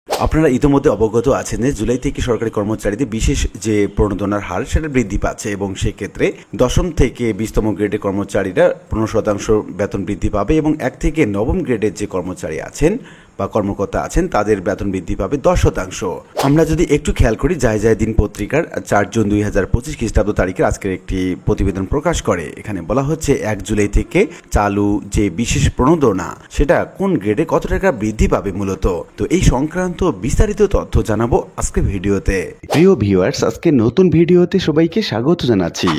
আপনারা ইতিমধ্যে অবগত আছেন যে জুলাই থেকে সরকারি কর্মচারীদের বিশেষ যে প্রণোদনার হার সেটা বৃদ্ধি পাচ্ছে এবং সেক্ষেত্রে দশম থেকে 20তম গ্রেডের কর্মচারীরা 15% বেতন বৃদ্ধি পাবে এবং 1 থেকে 9ম গ্রেডের যে কর্মচারী আছেন বা কর্মকর্তা আছেন তাদের বেতন বৃদ্ধি পাবে 10%। আমরা যদি একটু খেয়াল করি যায় দিন পত্রিকার 4 জুন 2025 খ্রিস্টাব্দ তারিখের আজকের একটি প্রতিবেদন প্রকাশ করে। এখানে বলা হচ্ছে 1 জুলাই থেকে চালু যে বিশেষ প্রণোদনা সেটা কোন গ্রেডে কত টাকা বৃদ্ধি পাবে মূলত। তো এই সংক্রান্ত বিস্তারিত তথ্য জানাবো আজকে ভিডিওতে। প্রিয় ভিউয়ার্স, আজকে নতুন ভিডিওতে সবাইকে স্বাগত জানাচ্ছি।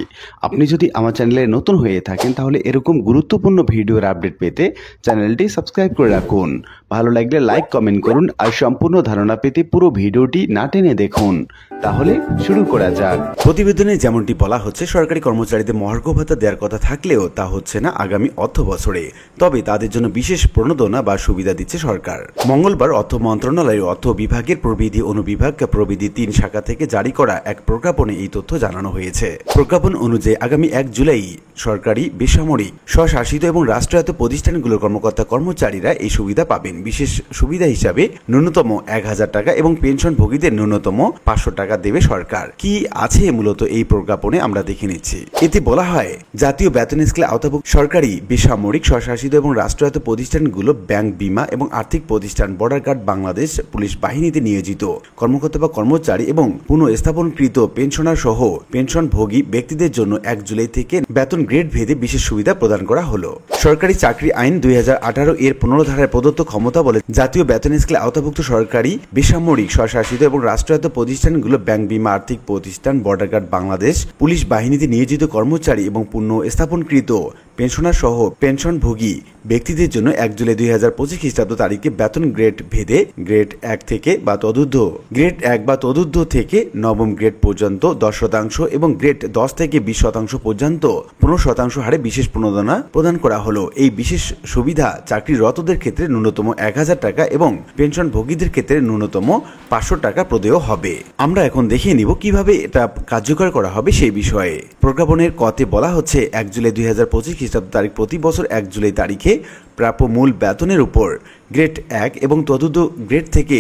আপনি যদি আমার চ্যানেলে নতুন হয়ে থাকেন তাহলে এরকম গুরুত্বপূর্ণ ভিডিওর আপডেট পেতে চ্যানেলটি সাবস্ক্রাইব করে রাখুন। ভালো লাগলে লাইক কমেন্ট করুন আর সম্পূর্ণ ধারণা পেতে পুরো ভিডিওটি না টেনে দেখুন। তাহলে শুরু করা যাক। প্রতিবেদনে যেমনটি বলা হচ্ছে, সরকারি কর্মচারীদের মহার্ঘ ভাতা দেওয়ার কথা থাকলেও তা হচ্ছে না আগামী অর্থ বছরে। তবে তাদের জন্য বিশেষ প্রণোদনা বা সুবিধা দিচ্ছে সরকার। মঙ্গলবার অর্থ মন্ত্রণালয়ের অর্থ বিভাগের প্রবিধি অনুবিভাগ প্রবিধি 3 শাখা থেকে জারি করা এক প্রজ্ঞাপনে এই তথ্য জানানো হয়েছে। প্রজ্ঞাপন অনুযায়ী আগামী 1 জুলাই সরকারি, বেসামরিক, স্বশাসিত এবং রাষ্ট্রায়ত্ত প্রতিষ্ঠানগুলোর কর্মকর্তা কর্মচারীরা এই সুবিধা পাবেন। বিশেষ সুবিধা হিসাবে ন্যূনতম 1000 টাকা এবং পেনশনভোগীদের ন্যূনতম 500 টাকা দেবে সরকার। কি আছে মূলত এই প্রজ্ঞাপনে আমরা দেখে নিচ্ছি। এতে বলা হয়, জাতীয় বেতন স্কেলে আওতাভুক্ত সরকারি, বেসামরিক, স্বশাসিত এবং রাষ্ট্রায়ত্ত প্রতিষ্ঠানগুলো, ব্যাংক, বীমা এবং আর্থিক প্রতিষ্ঠান, বর্ডার গার্ড, বাংলাদেশ পুলিশ বাহিনীতে নিয়োজিত কর্মকর্তা বা কর্মচারী এবং পুনঃস্থাপনকৃত পেনশনার সহ পেনশনভোগী ব্যক্তিদের জন্য 1 জুলাই থেকে বেতন গ্রেড ভেদে বিশেষ সুবিধা প্রদান করা হলো। সরকারি চাকরি আইন 2018 এর 15 ধারায় প্রদত্ত ক্ষমতা বলে জাতীয় বেতন স্কেলে আওতাভুক্ত সরকারি, বেসামরিক, স্বশাসিত এবং রাষ্ট্রায়ত্ত প্রতিষ্ঠানগুলো, ব্যাংক, বীমা, আর্থিক প্রতিষ্ঠান, বর্ডার গার্ড, বাংলাদেশ পুলিশ বাহিনীতে নিয়োজিত কর্মচারী এবং পুনঃস্থাপনকৃত পেনশনার সহ পেনশনভোগী ব্যক্তিদের জন্য 1 জুলাই 2025 খ্রিস্টাব্দ তারিখে বেতন গ্রেড ভেদে গ্রেড 1 থেকে বা তদূর্ধ্ব থেকে 9ম গ্রেড পর্যন্ত 10% এবং গ্রেড 10 থেকে 20% পর্যন্ত 15% হারে বিশেষ প্রণোদনা প্রদান করা হলো। এই বিশেষ সুবিধা চাকরিরতদের ক্ষেত্রে ন্যূনতম 1000 টাকা এবং পেনশনভোগীদের ক্ষেত্রে ন্যূনতম 500 টাকা প্রদেয় হবে। আমরা এখন দেখিয়ে নিব কিভাবে এটা কার্যকর করা হবে সেই বিষয়ে। প্রজ্ঞাপনের কতে বলা হচ্ছে, 1 জুলাই 2025 খ্রিস্টাব্দ তারিখ প্রতি বছর 1 জুলাই তারিখে প্রাপ্য মূল বেতনের উপর গ্রেড 1 এবং তদূর্ধ্ব গ্রেড থেকে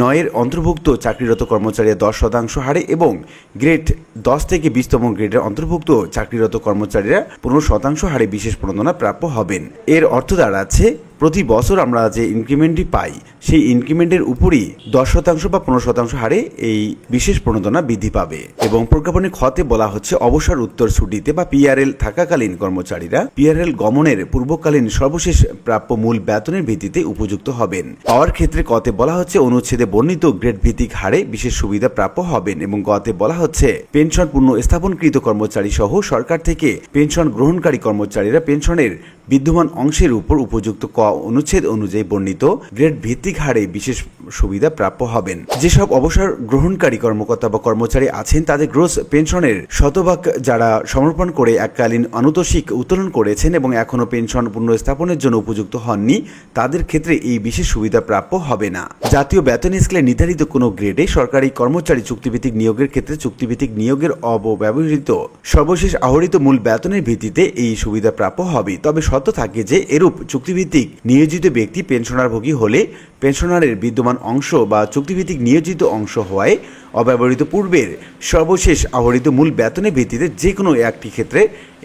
9 এর অন্তর্ভুক্ত চাকরিরত কর্মচারীরা 10% হারে এবং গ্রেড 10 থেকে 20তম গ্রেডের অন্তর্ভুক্ত চাকরিরত কর্মচারীরা 15% হারে বিশেষ প্রণোদনা প্রাপ্য হবেন। এর অর্থ দাঁড়াচ্ছে, প্রতি বছর আমরা যে ইনক্রিমেন্টটি পাই সেই ইনক্রিমেন্টের উপরই 10% বা 15% হারে এই বিশেষ প্রণোদনা বৃদ্ধি পাবে। এবং প্রজ্ঞাপনের খতে বলা হচ্ছে, অবসর উত্তর ছুটিতে বা পিআরএল থাকাকালীন কর্মচারীরা পিআরএল গমনের পূর্বকালীন সর্বশেষ প্রাপ্য মূল বেতনের ভিত্তিতে উপযুক্ত হবেন। পাওয়ার ক্ষেত্রে কতে বলা হচ্ছে, অনুচ্ছেদে বর্ণিত গ্রেড ভিত্তিক হারে বিশেষ সুবিধা প্রাপ্য হবেন। এবং গতে বলা হচ্ছে, পেনশন পুনঃস্থাপনকৃত কর্মচারী সহ সরকার থেকে পেনশন গ্রহণকারী কর্মচারীরা পেনশনের বিদ্যমান অংশের উপর উপযুক্ত ক অনুচ্ছেদ অনুযায়ী বর্ণিত গ্রেড ভিত্তিক হারে বিশেষ সুবিধা প্রাপ্য হবেন। যেসব অবসর গ্রহণকারী কর্মকর্তা বা কর্মচারী আছেন তাদের গ্রোস পেনশনের শতভাগ যারা সমর্পণ করে এককালীন আনুতোষিক উত্তোলন করেছেন এবং এখনো পেনশন পুনঃস্থাপনের জন্য উপযুক্ত হননি, তাদের ক্ষেত্রে এই বিশেষ সুবিধা প্রাপ্য হবে না। জাতীয় বেতন স্কেলে নির্ধারিত কোনো গ্রেডে সরকারি কর্মচারী চুক্তিভিত্তিক নিয়োগের ক্ষেত্রে চুক্তিভিত্তিক নিয়োগের অব্যবহৃত সর্বশেষ আহরিত মূল বেতনের ভিত্তিতে এই সুবিধা প্রাপ্য হবে। তবে শর্ত থাকে যে এরূপ চুক্তিভিত্তিক নিয়োজিত ব্যক্তি পেনশনারভোগী হলে পেনশনারের বিদ্যমান অংশ বা চুক্তিভিত্তিক নিয়োজিত অংশ হওয়ায় অব্যবহৃত পূর্বের সর্বশেষ আহরিত মূল বেতনের ভিত্তিতে যে কোনো একটি ক্ষেত্রে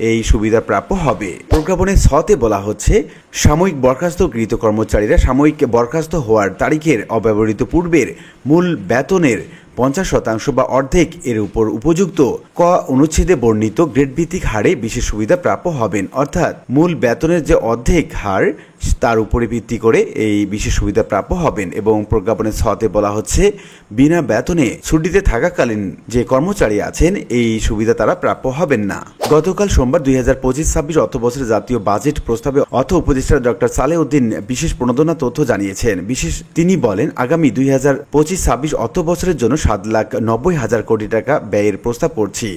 এই সুবিধা প্রাপ্য হবে। প্রজ্ঞাপনের 6তে বলা হচ্ছে, সাময়িক বরখাস্তকৃত কর্মচারীরা সাময়িক বরখাস্ত হওয়ার তারিখের অব্যবহৃত পূর্বের মূল বেতনের 50% বা অর্ধেক এর উপর উপযুক্ত ক অনুচ্ছেদে বর্ণিত গ্রেড ভিত্তিক হারে বিশেষ সুবিধা প্রাপ্য হবেন। অর্থাৎ মূল বেতনের যে অর্ধেক হার তার উপরে ভিত্তি করে এই বিশেষ সুবিধা প্রাপ্য হবেন। এবং প্রজ্ঞাপনের 6তে বলা হচ্ছে, বিনা বেতনে ছুটিতে থাকাকালীন যে কর্মচারী আছেন এই সুবিধা তারা প্রাপ্য হবেন না। গতকাল সোমবার 2025-26 অর্থ বছরে জাতীয় বাজেট প্রস্তাবে অর্থ উপদেষ্টা ডক্টর সালেউদ্দিন বিশেষ প্রণোদনা তথ্য জানিয়েছেন। তিনি বলেন, আগামী 2025-26 অর্থ বছরের জন্য 7,90,000 কোটি টাকা ব্যয়ের প্রস্তাব করছি,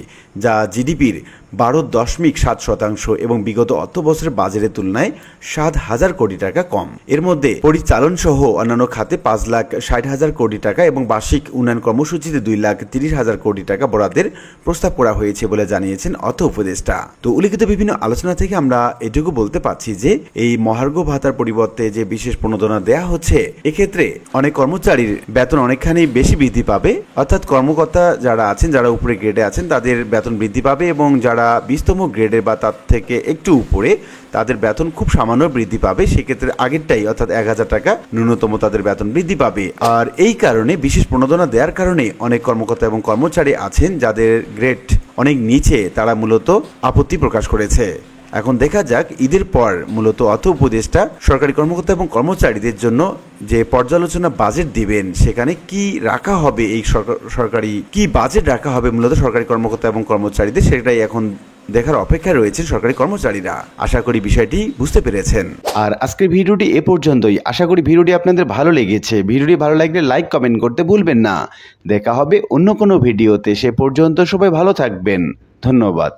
যা জিডিপির 12.7% এবং বিগত অর্থ বছরের বাজেটের তুলনায় 7,000 কোটি টাকা কম। এর মধ্যে পরিচালন সহ অন্যান্য খাতে 5,60,000 কোটি টাকা এবং বার্ষিক উন্নয়ন কর্মসূচিতে 2,30,000 কোটি টাকা বরাদ্দের প্রস্তাব করা হয়েছে বলে জানিয়েছেন অর্থ উপদেষ্টা। তো উল্লিখিত বিভিন্ন আলোচনা থেকে আমরা এটুকু বলতে পারছি যে এই মহার্ঘ ভাতার পরিবর্তে যে বিশেষ প্রণোদনা দেয়া হচ্ছে, এক্ষেত্রে অনেক কর্মচারীর বেতন অনেকখানি বেশি বৃদ্ধি পাবে। অর্থাৎ কর্মকর্তা যারা আছেন, যারা উপরে গ্রেডে আছেন, তাদের বেতন বৃদ্ধি পাবে এবং যারা 20তম গ্রেডের বা তার থেকে একটু উপরে, তাদের বেতন খুব সামান্য বৃদ্ধি পাবে। সেক্ষেত্রে আগেরটাই অর্থাৎ 1,000 টাকা ন্যূনতম তাদের বেতন বৃদ্ধি পাবে। আর এই কারণে বিশেষ প্রণোদনা দেওয়ার কারণে অনেক কর্মকর্তা এবং কর্মচারী আছেন যাদের গ্রেড অনেক নিচে, তারা মূলত আপত্তি প্রকাশ করেছে। এখন দেখা যাক ঈদের পর মূলত অর্থ উপদেষ্টা সরকারি কর্মকর্তা এবং কর্মচারীদের জন্য যে পর্যালোচনা বাজেট দিবেন, সেখানে কি রাখা হবে, এই সরকারি কি বাজেট রাখা হবে মূলত সরকারি কর্মকর্তা এবং কর্মচারীদের, সেটাই এখন দেখার অপেক্ষায় রয়েছেন সরকারি কর্মচারীরা। আশা করি বিষয়টি বুঝতে পেরেছেন। আর আজকের ভিডিওটি এ পর্যন্তই। আশা করি ভিডিওটি আপনাদের ভালো লেগেছে। ভিডিওটি ভালো লাগলে লাইক কমেন্ট করতে ভুলবেন না। দেখা হবে অন্য কোনো ভিডিওতে। সে পর্যন্ত সবাই ভালো থাকবেন। ধন্যবাদ।